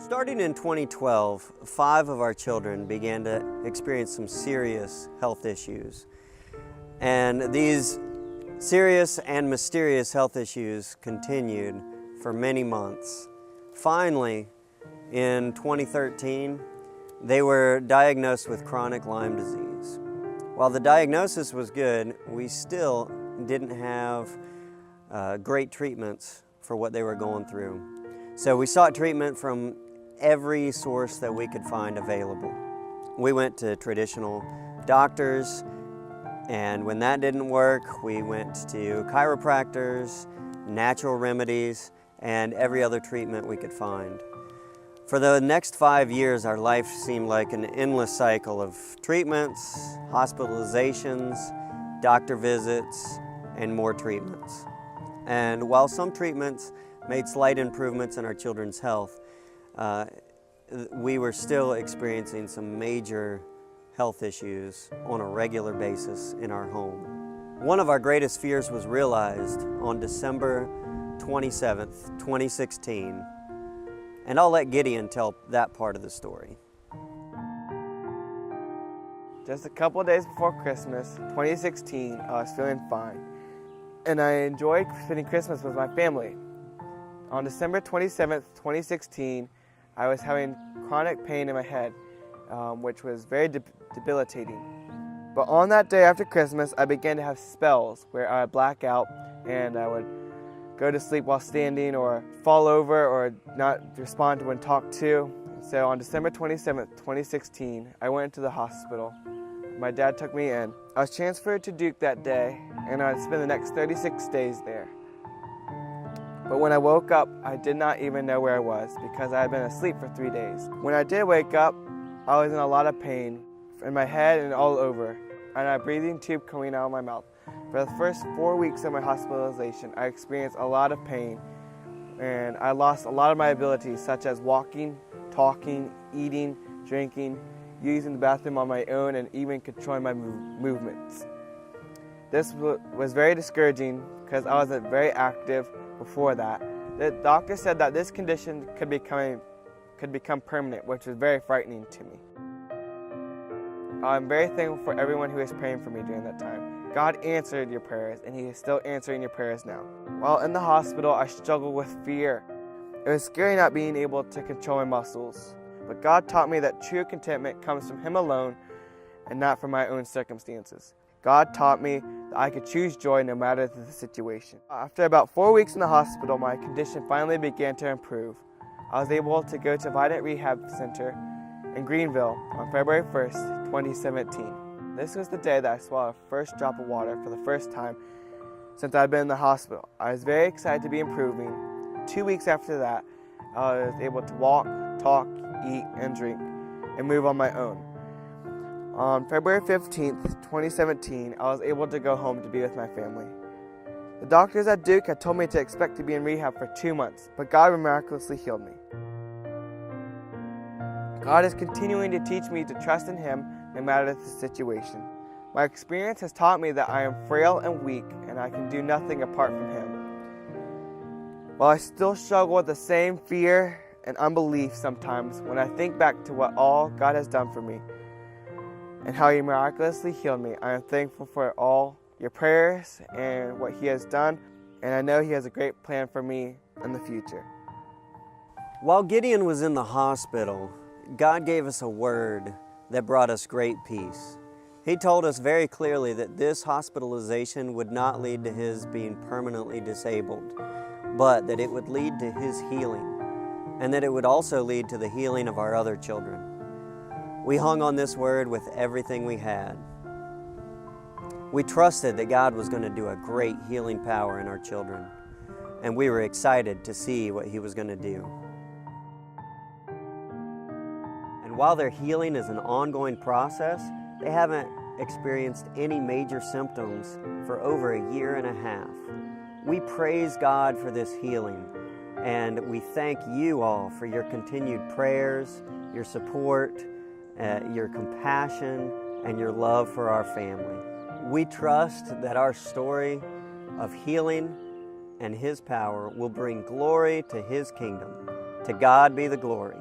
Starting in 2012, 5 of our children began to experience some serious health issues. And these serious and mysterious health issues continued for many months. Finally, in 2013, they were diagnosed with chronic Lyme disease. While the diagnosis was good, we still didn't have great treatments for what they were going through. So we sought treatment from every source that we could find available. We went to traditional doctors, and when that didn't work, we went to chiropractors, natural remedies, and every other treatment we could find. For the next 5 years, our life seemed like an endless cycle of treatments, hospitalizations, doctor visits, and more treatments. And while some treatments made slight improvements in our children's health, we were still experiencing some major health issues on a regular basis in our home. One of our greatest fears was realized on December 27th, 2016, and I'll let Gideon tell that part of the story. Just a couple of days before Christmas, 2016, I was feeling fine, and I enjoyed spending Christmas with my family. On December 27th, 2016, I was having chronic pain in my head, which was very debilitating. But on that day after Christmas, I began to have spells where I would black out and I would go to sleep while standing or fall over or not respond to when talked to. So on December 27th, 2016, I went to the hospital. My dad took me in. I was transferred to Duke that day, and I'd spend the next 36 days there. But when I woke up, I did not even know where I was because I had been asleep for 3 days. When I did wake up, I was in a lot of pain in my head and all over, and a breathing tube coming out of my mouth. For the first 4 weeks of my hospitalization, I experienced a lot of pain, and I lost a lot of my abilities, such as walking, talking, eating, drinking, using the bathroom on my own, and even controlling my movements. This was very discouraging because I wasn't very active before that. The doctor said that this condition could become permanent, which was very frightening to me. I'm very thankful for everyone who was praying for me during that time. God answered your prayers, and He is still answering your prayers now. While in the hospital, I struggled with fear. It was scary not being able to control my muscles, but God taught me that true contentment comes from Him alone and not from my own circumstances. God taught me that I could choose joy no matter the situation. After about 4 weeks in the hospital, my condition finally began to improve. I was able to go to Vidant Rehab Center in Greenville on February 1st, 2017. This was the day that I swallowed the first drop of water for the first time since I'd been in the hospital. I was very excited to be improving. 2 weeks after that, I was able to walk, talk, eat, and drink, and move on my own. On February 15th, 2017, I was able to go home to be with my family. The doctors at Duke had told me to expect to be in rehab for 2 months, but God miraculously healed me. God is continuing to teach me to trust in Him no matter the situation. My experience has taught me that I am frail and weak, and I can do nothing apart from Him. While I still struggle with the same fear and unbelief sometimes when I think back to what all God has done for me and how He miraculously healed me, I am thankful for all your prayers and what He has done, and I know He has a great plan for me in the future. While Gideon was in the hospital, God gave us a word that brought us great peace. He told us very clearly that this hospitalization would not lead to his being permanently disabled, but that it would lead to his healing, and that it would also lead to the healing of our other children. We hung on this word with everything we had. We trusted that God was going to do a great healing power in our children, and we were excited to see what He was going to do. And while their healing is an ongoing process, they haven't experienced any major symptoms for over 1.5 years. We praise God for this healing, and we thank you all for your continued prayers, your support, your compassion, and your love for our family. We trust that our story of healing and His power will bring glory to His kingdom. To God be the glory.